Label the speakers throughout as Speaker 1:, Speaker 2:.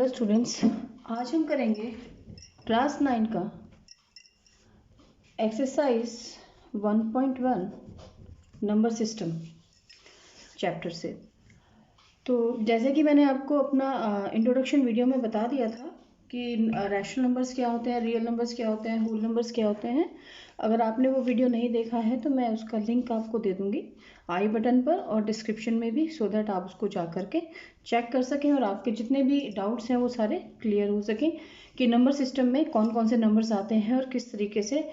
Speaker 1: Hello students, आज हम करेंगे क्लास 9 का एक्सरसाइज 1.1 नंबर सिस्टम चैप्टर से। तो जैसे कि मैंने आपको अपना इंट्रोडक्शन वीडियो में बता दिया था कि रैशनल नंबर्स क्या होते हैं, रियल नंबर्स क्या होते हैं, होल नंबर्स क्या होते हैं। अगर आपने वो वीडियो नहीं देखा है तो मैं उसका लिंक आपको दे दूँगी आई बटन पर और डिस्क्रिप्शन में भी, सो दैट आप उसको जा कर के चेक कर सकें और आपके जितने भी डाउट्स हैं वो सारे क्लियर हो सकें कि नंबर सिस्टम में कौन कौन से नंबर्स आते हैं और किस तरीके से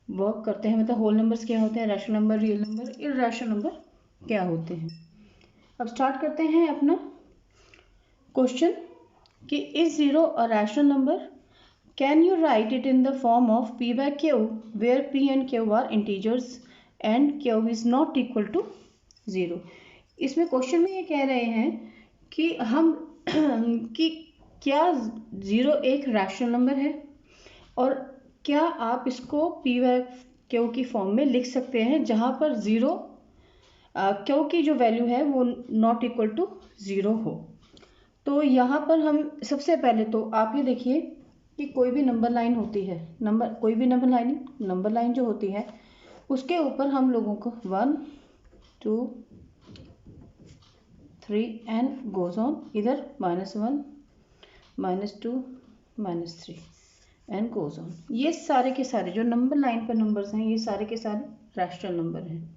Speaker 1: वर्क करते हैं। मतलब होल नंबर्स क्या होते हैं, rational number, real number, irrational number क्या होते हैं। अब स्टार्ट करते हैं अपना क्वेश्चन कि is zero a rational number, can you right it in the form of p by q where p and q are integers and q is not equal to 0। इसमें question में ये कह रहे हैं कि हम कि क्या ज़ीरो एक रैशनल नंबर है और क्या आप इसको p by q की फॉर्म में लिख सकते हैं जहाँ पर ज़ीरो q की जो वैल्यू है वो नॉट इक्वल टू 0 हो। तो यहाँ पर हम सबसे पहले तो आप ये देखिए कि कोई भी नंबर लाइन होती है, कोई भी नंबर लाइन जो होती है उसके ऊपर हम लोगों को 1 2 3 एंड गोज ऑन, इधर -1 -2 -3 एंड गोज ऑन। ये सारे के सारे जो नंबर लाइन पर नंबर्स हैं ये सारे के सारे रैशनल नंबर हैं।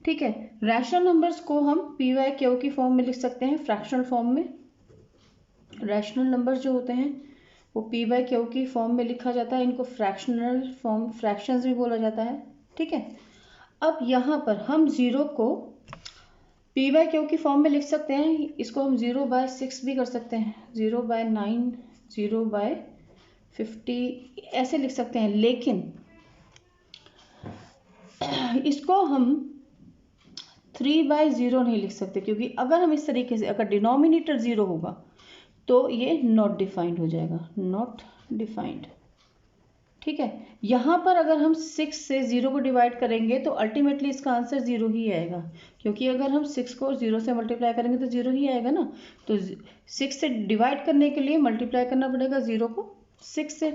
Speaker 1: ठीक है, रैशनल नंबर्स को हम p by q की फॉर्म में लिख सकते हैं, फ्रैक्शनल फॉर्म में। रैशनल नंबर्स जो होते हैं वो p by q की फॉर्म में लिखा जाता है, इनको फ्रैक्शनल फॉर्म, फ्रैक्शंस भी बोला जाता है। ठीक है, अब यहाँ पर हम ज़ीरो को p by q की फॉर्म में लिख सकते हैं, इसको हम 0/6 भी कर सकते हैं, 0/9, 0/50 ऐसे लिख सकते हैं। लेकिन इसको हम 3/0 नहीं लिख सकते, क्योंकि अगर हम इस तरीके से, अगर डिनोमिनेटर 0 होगा तो ये नॉट डिफाइंड हो जाएगा, नॉट डिफाइंड। ठीक है, यहाँ पर अगर हम 6 से 0 को डिवाइड करेंगे तो अल्टीमेटली इसका आंसर 0 ही आएगा, क्योंकि अगर हम 6 को 0 से मल्टीप्लाई करेंगे तो 0 ही आएगा ना। तो 6 से डिवाइड करने के लिए मल्टीप्लाई करना पड़ेगा 0 को 6 से,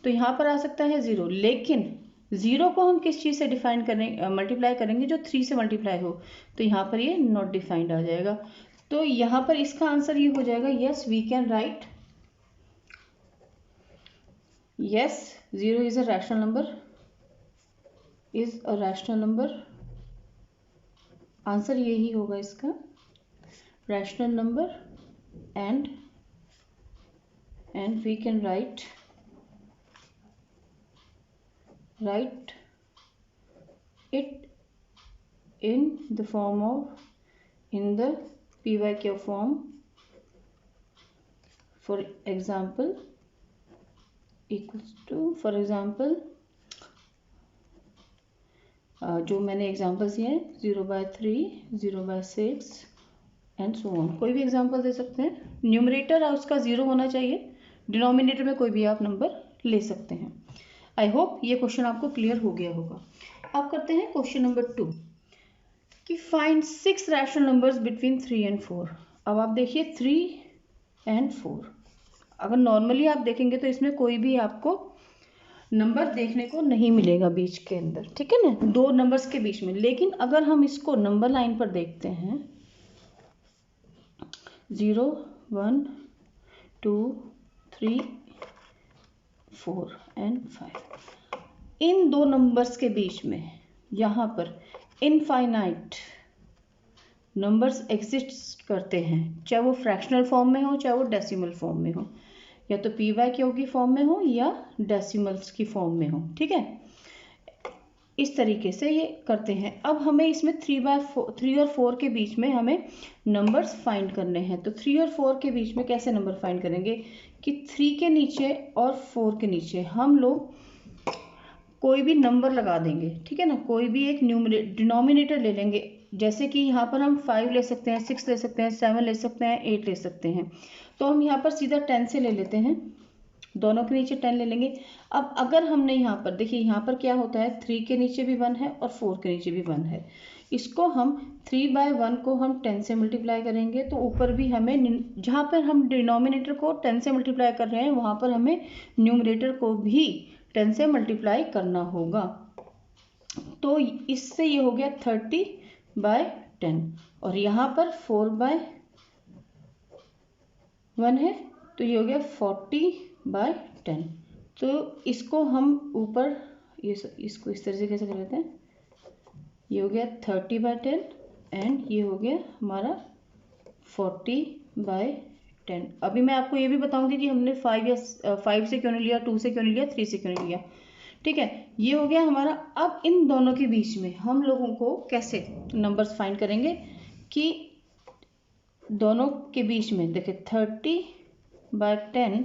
Speaker 1: तो यहाँ पर आ सकता है 0। लेकिन 0 को हम किस चीज़ से डिफाइन करें, मल्टीप्लाई करेंगे जो 3 से मल्टीप्लाई हो, तो यहाँ पर ये नॉट डिफाइंड आ जाएगा। तो यहाँ पर इसका आंसर ये हो जाएगा, yes we can write, yes 0 is a rational number, is a rational number. Answer यही होगा इसका, rational number, and we can write it in the form of, in the p by q form, for example equals to, for example जो मैंने examples दिए हैं 0/3, 0/6 and so on, कोई भी example दे सकते हैं। न्यूमरेटर उसका 0 होना चाहिए, डिनोमिनेटर में कोई भी आप नंबर ले सकते हैं। आई होप ये क्वेश्चन आपको क्लियर हो गया होगा। अब करते हैं क्वेश्चन नंबर 2 कि find 6 rational numbers between 3 and 4। अब आप देखिए 3 and 4, अगर नॉर्मली आप देखेंगे तो इसमें कोई भी आपको नंबर देखने को नहीं मिलेगा बीच के अंदर, ठीक है ना, दो नंबर्स के बीच में। लेकिन अगर हम इसको नंबर लाइन पर देखते हैं 0 1 2 3 4 and 5, इन दो नंबर्स के बीच में यहाँ पर इनफाइनाइट नंबर्स एग्जिस्ट करते हैं, चाहे वो फ्रैक्शनल फॉर्म में हो चाहे वो डेसिमल फॉर्म में हो, या तो p by q की फॉर्म में हो या डेसिमल्स की फॉर्म में हो। ठीक है, इस तरीके से ये करते हैं। अब हमें इसमें 3 और 4 के बीच में हमें नंबर्स फाइंड करने हैं। तो 3 और 4 के बीच में कैसे नंबर फाइंड करेंगे कि 3 के नीचे और 4 के नीचे हम लोग कोई भी नंबर लगा देंगे। ठीक है ना, कोई भी एक डिनोमिनेटर ले लेंगे, जैसे कि यहाँ पर हम 5 ले सकते हैं, 6 ले सकते हैं, 7 ले सकते हैं, 8 ले सकते हैं। तो हम यहाँ पर सीधा 10 से ले लेते हैं, दोनों के नीचे 10 ले लेंगे। अब अगर हमने यहाँ पर देखिए, यहाँ पर क्या होता है, 3 के नीचे भी 1 है और 4 के नीचे भी 1 है। इसको हम 3/1 को हम 10 से मल्टीप्लाई करेंगे तो ऊपर भी हमें, जहाँ पर हम डिनोमिनेटर को 10 से मल्टीप्लाई कर रहे हैं वहाँ पर हमें न्यूमरेटर को भी 10 से मल्टीप्लाई करना होगा। तो इससे ये हो गया 30/10 और यहाँ पर 4/1 है तो ये हो गया 40/10। तो इसको हम ऊपर इसको इस तरह से कैसे कर लेते हैं, ये हो गया 30/10 एंड ये हो गया हमारा 40/10। अभी मैं आपको ये भी बताऊंगी कि हमने 5 से क्यों नहीं लिया, 2 से क्यों नहीं लिया, 3 से क्यों नहीं लिया। ठीक है, ये हो गया हमारा। अब इन दोनों के बीच में हम लोगों को कैसे नंबर्स फाइंड करेंगे कि दोनों के बीच में देखिए 30/10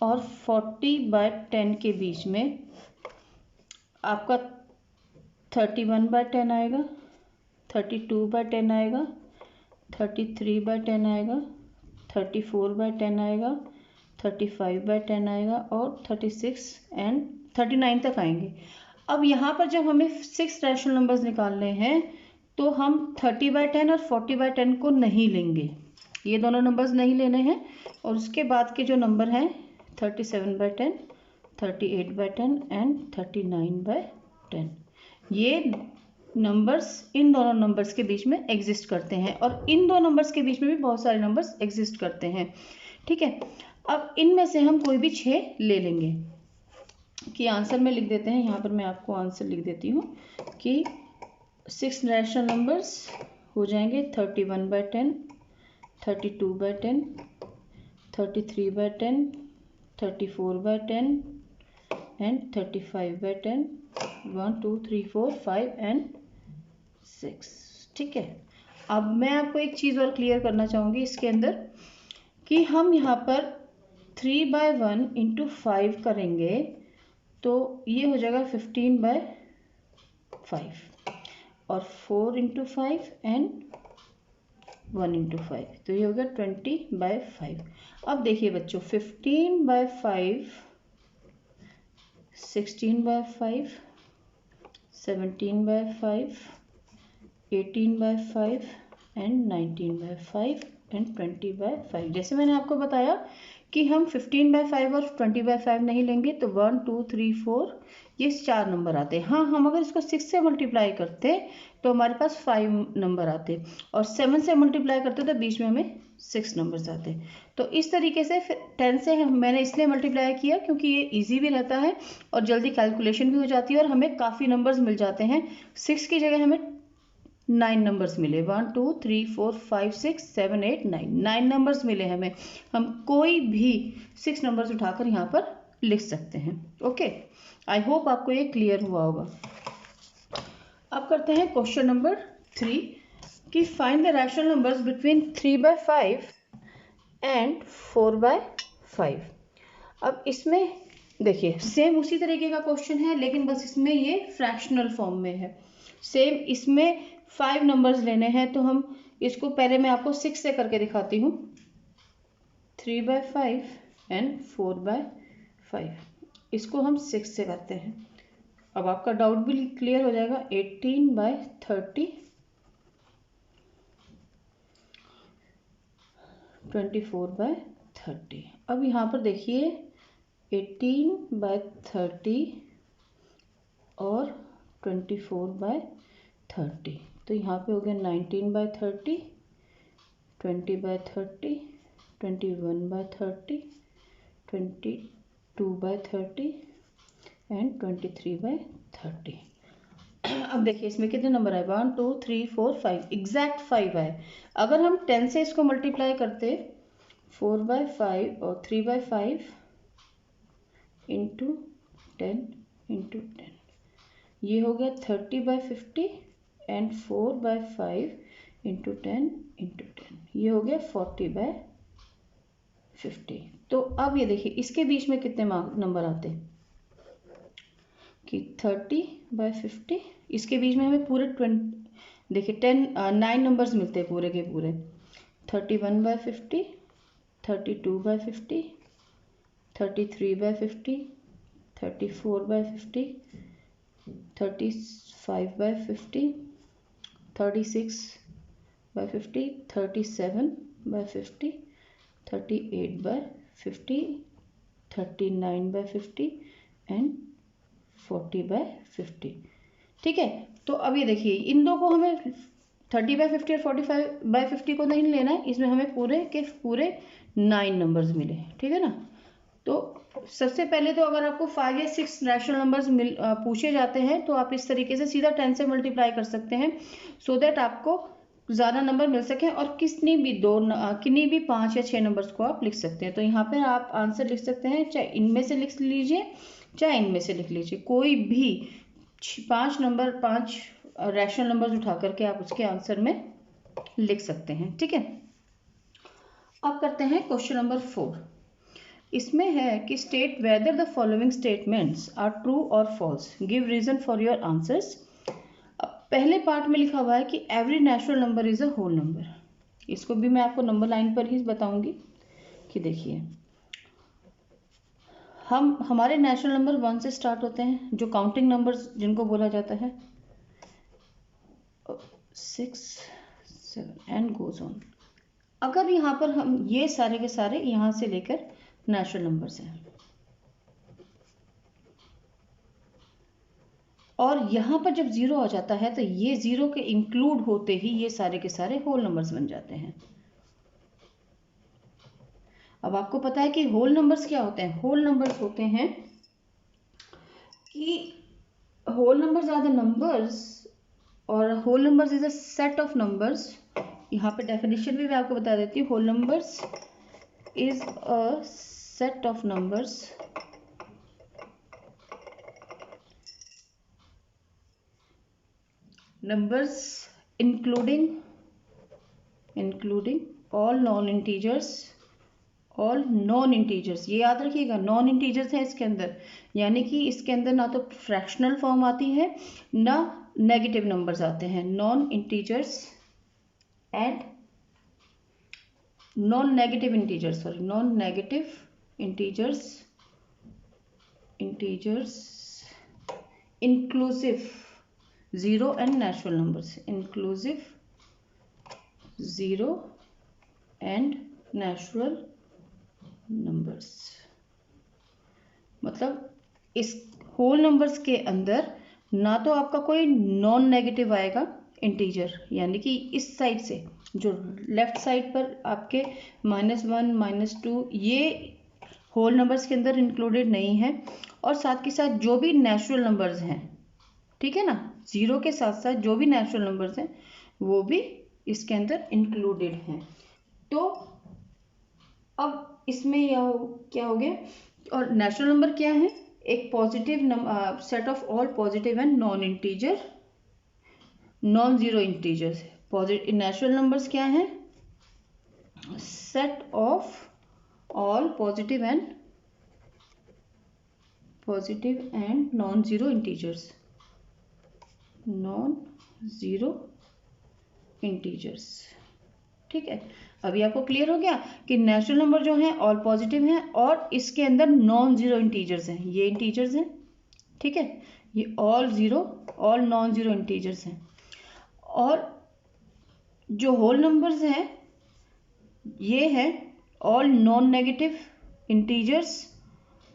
Speaker 1: और 40/10 के बीच में आपका 31/10 आएगा, 32/10 आएगा, 33/10 आएगा, 34/10 आएगा, 35/10 आएगा और 36 एंड 39 तक आएंगे। अब यहाँ पर जब हमें 6 रैशनल नंबर्स निकालने हैं तो हम 30/10 और 40/10 को नहीं लेंगे, ये दोनों नंबर्स नहीं लेने हैं। और उसके बाद के जो नंबर हैं 37/10, 38/10 एंड 39/10, ये नंबर्स इन दोनों नंबर्स के बीच में एग्जिस्ट करते हैं और इन दो नंबर्स के बीच में भी बहुत सारे नंबर्स एग्जिस्ट करते हैं। ठीक है, अब इनमें से हम कोई भी 6 ले लेंगे कि आंसर में लिख देते हैं। यहाँ पर मैं आपको आंसर लिख देती हूँ कि 6 रैशनल नंबर्स हो जाएंगे 31/10, 32/10, 33/10, 34/10 एंड 35/10, 1 2 3 4 5 एंड 6। ठीक है, अब मैं आपको एक चीज़ और क्लियर करना चाहूँगी इसके अंदर कि हम यहाँ पर 3/1 इंटू 5 करेंगे तो ये हो जाएगा 15/5 और 4 इंटू 5 एंड 1 इंटू 5 तो ये हो गया 20/5। अब देखिए बच्चों, 15/5, 16/5, 17/5, 18/5 एंड 19/5 एंड 20/5। जैसे मैंने आपको बताया कि हम 15/5 और 20/5 नहीं लेंगे तो 1 2 3 4 ये 4 नंबर आते हैं। हाँ, हम अगर इसको 6 से मल्टीप्लाई करते तो हमारे पास 5 नंबर आते और 7 से मल्टीप्लाई करते तो बीच में हमें 6 नंबर्स आते। तो इस तरीके से 10 से मैंने इसलिए मल्टीप्लाई किया क्योंकि ये इजी भी रहता है और जल्दी कैलकुलेशन भी हो जाती है और हमें काफ़ी नंबर्स मिल जाते हैं। 6 की जगह हमें 9 नंबर्स मिले, 1 2 3 4 5 6 7 8 9 नंबर्स मिले हमें। हम कोई भी 6 नंबर्स उठाकर यहाँ पर लिख सकते हैं। ओके, आई होप आपको ये क्लियर हुआ होगा। अब करते हैं क्वेश्चन नंबर 3 कि find the rational numbers between 3/5 and 4/5। अब इसमें देखिए सेम उसी तरीके का क्वेश्चन है लेकिन बस इसमें ये फ्रैक्शनल फॉर्म में है। सेम इसमें 5 नंबर्स लेने हैं तो हम इसको पहले मैं आपको 6 से करके दिखाती हूँ। 3/5 एंड 4/5 इसको हम 6 से करते हैं। अब आपका डाउट भी क्लियर हो जाएगा। 18/30, 24/30। अब यहाँ पर देखिए 18/30 और 24/30 तो यहाँ पे हो गया 19/30, 20/30, 21/30, 22/30 एंड 23/30। अब देखिए इसमें कितने नंबर आए, 1 2 3 4 5, एग्जैक्ट 5 आए। अगर हम 10 से इसको मल्टीप्लाई करते 4/5 और 3/5 इंटू 10 इंटू 10 ये हो गया 30/50 एंड 4/5 इंटू 10 इंटू 10 ये हो गया 40/50। तो अब ये देखिए इसके बीच में कितने नंबर आते कि 30/50, इसके बीच में हमें पूरे 20 देखिए 9 नंबर्स मिलते हैं पूरे के पूरे। 31/50, 32/50, 33/50, 34/50, 35/50, 36/50, 37/50, 38/50, 39/50 एंड 40/50। ठीक है, तो अब ये देखिए इन दो को हमें 30/50 और 45/50 को नहीं लेना है, इसमें हमें पूरे के पूरे 9 नंबर्स मिले। ठीक है ना। तो सबसे पहले तो अगर आपको 5 या 6 रैशनल नंबर्स पूछे जाते हैं तो आप इस तरीके से सीधा 10 से मल्टीप्लाई कर सकते हैं, सो दैट आपको ज़्यादा नंबर मिल सके और कितनी भी 5 या 6 नंबर्स को आप लिख सकते हैं। तो यहाँ पर आप आंसर लिख सकते हैं, चाहे इनमें से लिख लीजिए चाहे इनमें से लिख लीजिए, कोई भी 5 रैशनल नंबर्स उठा करके आप उसके आंसर में लिख सकते हैं। ठीक है, अब करते हैं क्वेश्चन नंबर 4। इसमें है कि state whether the following statements are true और false, give reason for your answers. अब पहले पार्ट में लिखा हुआ है कि every natural number is a whole number. इसको भी मैं आपको नंबर लाइन पर ही बताऊंगी कि देखिए हमारे नेचुरल नंबर 1 से स्टार्ट होते हैं, जो काउंटिंग नंबर्स जिनको बोला जाता है, 6, 7 एंड गोज ऑन। अगर यहाँ पर हम ये सारे के सारे यहाँ से लेकर नेचुरल नंबर्स हैं और यहाँ पर जब 0 आ जाता है तो ये 0 के इंक्लूड होते ही ये सारे के सारे होल नंबर्स बन जाते हैं। अब आपको पता है कि होल नंबर्स क्या होते हैं। होल नंबर्स होते हैं कि whole numbers are the numbers और whole numbers is a set of numbers. यहाँ पे डेफिनेशन भी मैं आपको बता देती हूँ। Whole numbers is a set of numbers including all non integers. ये याद रखिएगा, नॉन इंटीजर्स है इसके अंदर, यानी कि इसके अंदर ना तो फ्रैक्शनल फॉर्म आती है ना नेगेटिव नंबर्स आते हैं। Non integers and non negative integers inclusive 0 and natural numbers, inclusive 0 and natural numbers. मतलब इस होल नंबर्स के अंदर ना तो आपका कोई नॉन नेगेटिव आएगा इंटीजर, यानी कि इस साइड से जो लेफ्ट साइड पर आपके -1 -2 ये होल नंबर्स के अंदर इंक्लूडेड नहीं है, और साथ के साथ जो भी नेचुरल नंबर्स हैं, ठीक है ना, 0 के साथ साथ जो भी नेचुरल नंबर्स हैं वो भी इसके अंदर इंक्लूडेड हैं। तो अब इसमें क्या हो गया, और नेचुरल नंबर क्या है, एक positive set of all positive and non zero integers. Positive natural numbers क्या है, set of all positive and non zero integers. ठीक है, अभी आपको क्लियर हो गया कि नेचुरल नंबर जो है ऑल पॉजिटिव हैं और इसके अंदर नॉन जीरो इंटीजर्स हैं, ये इंटीजर्स हैं। ठीक है, ये ऑल नॉन जीरो इंटीजर्स हैं। और जो होल नंबर्स हैं ये है all non negative integers,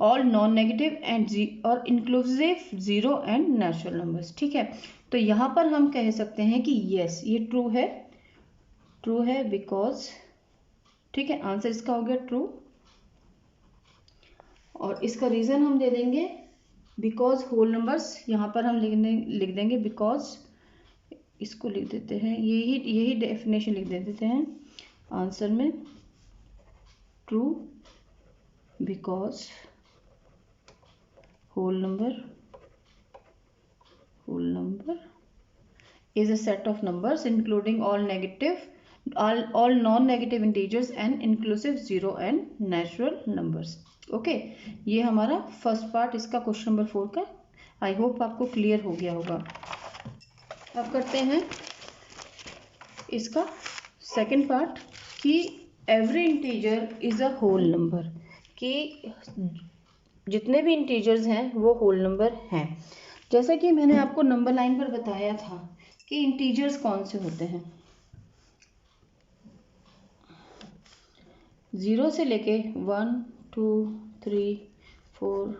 Speaker 1: all non negative and और इंक्लूसिव 0 एंड नेचुरल नंबर्स। ठीक है, तो यहाँ पर हम कह सकते हैं कि यस ये ट्रू है बिकॉज, ठीक है, आंसर इसका हो गया ट्रू। और इसका रीजन हम दे देंगे बिकॉज होल नंबर्स, यहाँ पर हम लिख देंगे बिकॉज, इसको लिख देते हैं, यही डेफिनेशन लिख देते हैं आंसर में, true because whole number is a set of numbers including all non-negative integers and inclusive 0 and natural numbers. Okay, ये हमारा फर्स्ट पार्ट इसका क्वेश्चन नंबर 4 का। आई होप आपको क्लियर हो गया होगा। अब करते हैं इसका सेकंड पार्ट कि every integer is a whole number, कि जितने भी इंटीजर्स हैं वो होल नंबर हैं। जैसा कि मैंने आपको नंबर लाइन पर बताया था कि इंटीजर्स कौन से होते हैं, 0 से लेके 1 2 3 4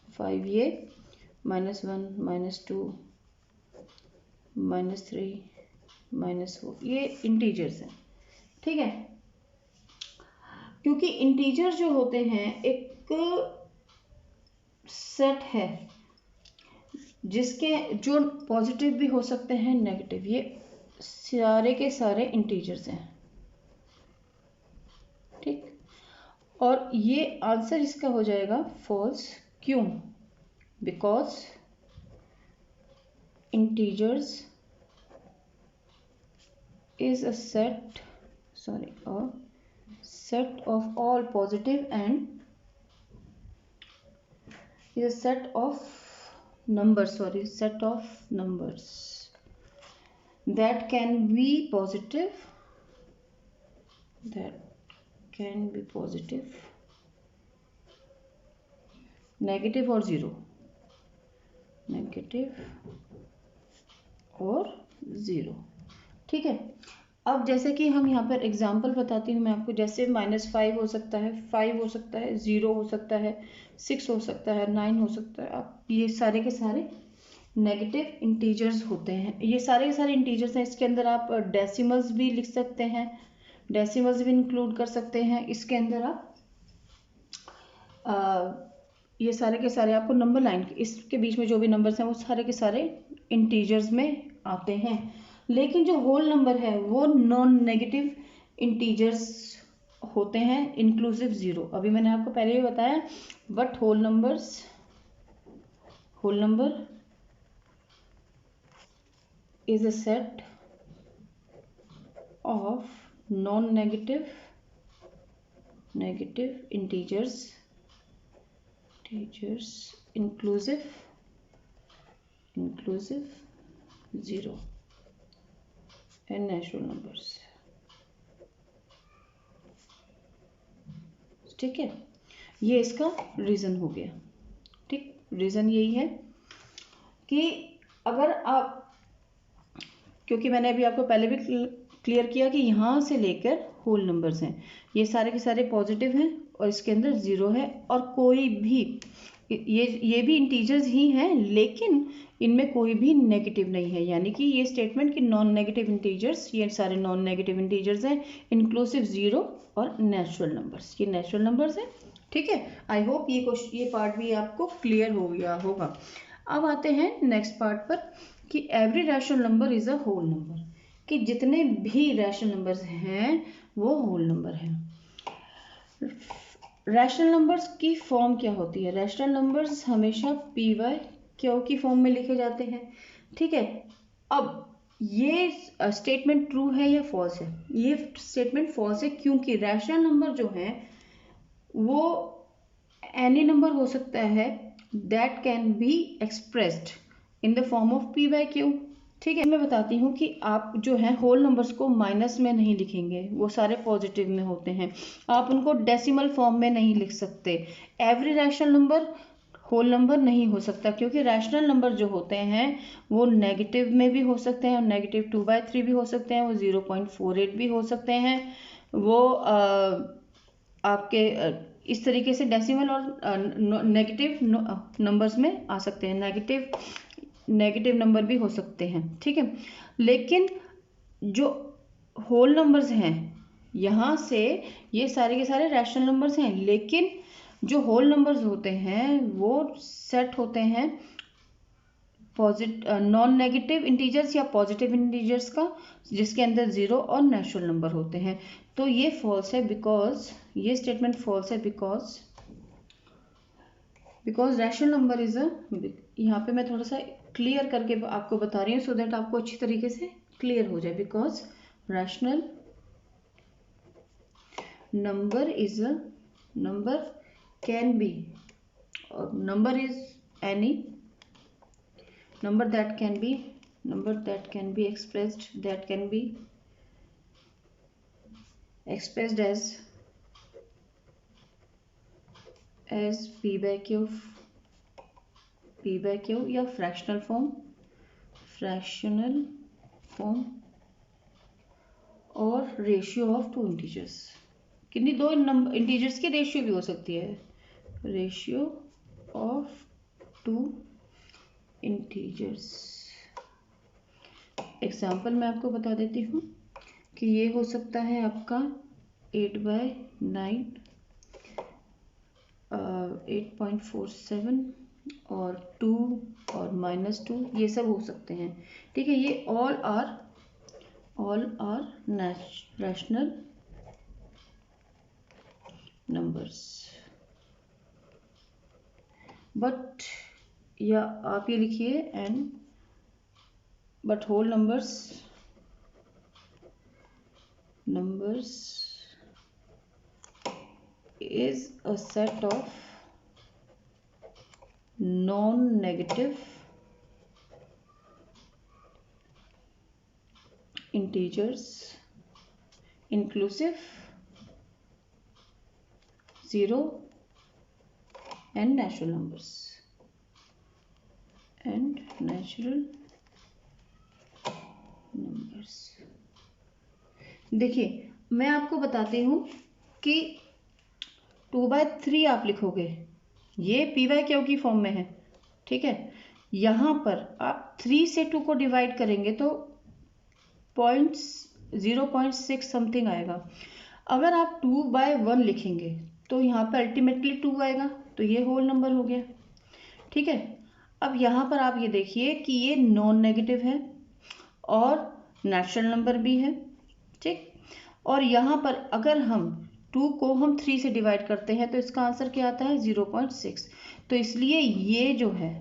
Speaker 1: 5, ये -1 -2 -3 -4, ये इंटीजर्स हैं। ठीक है, क्योंकि इंटीजर जो होते हैं एक सेट है जिसके जो पॉजिटिव भी हो सकते हैं, नेगेटिव, ये सारे के सारे इंटीजर्स हैं। ठीक, और ये आंसर इसका हो जाएगा फॉल्स। क्यों? Because integers is a set of all positive and is a set of numbers that can be positive, negative और ज़ीरो। ठीक है, अब जैसे कि हम यहाँ पर एग्जांपल बताती हूँ मैं आपको, जैसे -5 हो सकता है, 5 हो सकता है, 0 हो सकता है, 6 हो सकता है, 9 हो सकता है। अब ये सारे के सारे नेगेटिव इंटीजर्स होते हैं, ये सारे के सारे इंटीजर्स हैं। इसके अंदर आप डेसिमल्स भी लिख सकते हैं, डेसिमल्स भी इंक्लूड कर सकते हैं इसके अंदर आप। ये सारे के सारे आपको नंबर लाइन इसके बीच में जो भी नंबर्स हैं वो सारे के सारे इंटीजर्स में आते हैं। लेकिन जो होल नंबर है वो नॉन नेगेटिव इंटीजर्स होते हैं, इंक्लूसिव 0। अभी मैंने आपको पहले भी बताया, but whole number is a set of non negative integers inclusive 0 and natural numbers। ठीक है, ये इसका रीज़न हो गया। ठीक, रीज़न यही है कि अगर आप, क्योंकि मैंने अभी आपको पहले भी क्लियर किया कि यहाँ से लेकर होल नंबर्स हैं, ये सारे के सारे पॉजिटिव हैं और इसके अंदर 0 है, और कोई भी ये भी इंटीजर्स ही हैं, लेकिन इनमें कोई भी नेगेटिव नहीं है। यानी कि ये स्टेटमेंट कि नॉन नेगेटिव इंटीजर्स, ये सारे नॉन नेगेटिव इंटीजर्स हैं, इंक्लूसिव 0 और नेचुरल नंबर्स, ये नेचुरल नंबर्स हैं। ठीक है, आई होप ये पार्ट भी आपको क्लियर हो गया होगा। अब आते हैं नेक्स्ट पार्ट पर कि every rational number is a whole number, कि जितने भी रैशनल नंबर्स हैं वो होल नंबर हैं। रैशनल नंबर्स की फॉर्म क्या होती है? रैशनल नंबर्स हमेशा PY/Q की फॉर्म में लिखे जाते हैं। ठीक है, अब ये स्टेटमेंट ट्रू है या फॉल्स है? ये स्टेटमेंट फॉल्स है, क्योंकि रैशनल नंबर जो है वो एनी नंबर हो सकता है that can be expressed in the form of P/Q। ठीक है, मैं बताती हूँ कि आप जो है होल नंबर्स को माइनस में नहीं लिखेंगे, वो सारे पॉजिटिव में होते हैं। आप उनको डेसिमल फॉर्म में नहीं लिख सकते। Every rational number whole number नहीं हो सकता, क्योंकि रैशनल नंबर जो होते हैं वो नेगेटिव में भी हो सकते हैं, -2/3 भी हो सकते हैं, वो 0.48 भी हो सकते हैं, वो आपके इस तरीके से डेसिमल और नेगेटिव नंबर्स में आ सकते हैं, नेगेटिव नंबर भी हो सकते हैं। ठीक है, लेकिन जो होल नंबर्स हैं, यहाँ से ये सारे के सारे रैशनल नंबर्स हैं, लेकिन जो होल नंबर्स होते हैं वो सेट होते हैं नॉन नेगेटिव इंटीजर्स या पॉजिटिव इंटीजर्स का, जिसके अंदर 0 और नेचुरल नंबर होते हैं। तो ये फॉल्स है, बिकॉज ये स्टेटमेंट फॉल्स है, बिकॉज रैशनल नंबर इज अ, यहाँ पे मैं थोड़ा सा क्लियर करके आपको बता रही हूँ सो दैट आपको अच्छी तरीके से क्लियर हो जाए। Because rational number is a number can be, और number is any number that can be expressed as as P by Q या फ्रैक्शनल फॉर्म और रेशियो ऑफ टू इंटीजर्स। कितनी दो नंबर इंटीजर्स की रेशियो भी हो सकती है, ratio of two integers. Example मैं आपको बता देती हूँ कि ये हो सकता है आपका 8/9, 8.47 और 2 और -2, ये सब हो सकते हैं। ठीक है, ये all are rational numbers. But या आप ये लिखिए and but whole numbers is a set of non-negative integers inclusive 0 and natural numbers देखिए मैं आपको बताती हूँ कि 2/3 आप लिखोगे, ये p/q की फॉर्म में है। ठीक है, यहाँ पर आप 3 से 2 को डिवाइड करेंगे तो 0.6 समथिंग आएगा। अगर आप 2/1 लिखेंगे तो यहाँ पर अल्टीमेटली 2 आएगा, तो ये होल नंबर हो गया। ठीक है, अब यहाँ पर आप ये देखिए कि ये नॉन नेगेटिव है और नेचुरल नंबर भी है। ठीक, और यहाँ पर अगर हम 2 को हम 3 से डिवाइड करते हैं तो इसका आंसर क्या आता है 0.6। तो इसलिए ये जो है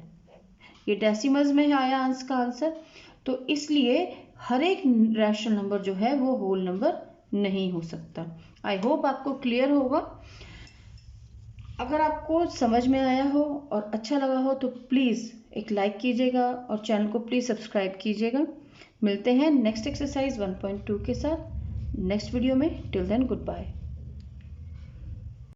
Speaker 1: ये डेसिमल्स में आया अंश का आंसर, तो इसलिए हर एक रैशनल नंबर जो है वो होल नंबर नहीं हो सकता। आई होप आपको क्लियर होगा। अगर आपको समझ में आया हो और अच्छा लगा हो तो प्लीज़ एक लाइक कीजिएगा और चैनल को प्लीज़ सब्सक्राइब कीजिएगा। मिलते हैं नेक्स्ट एक्सरसाइज 1.2 के साथ नेक्स्ट वीडियो में। Till then good bye.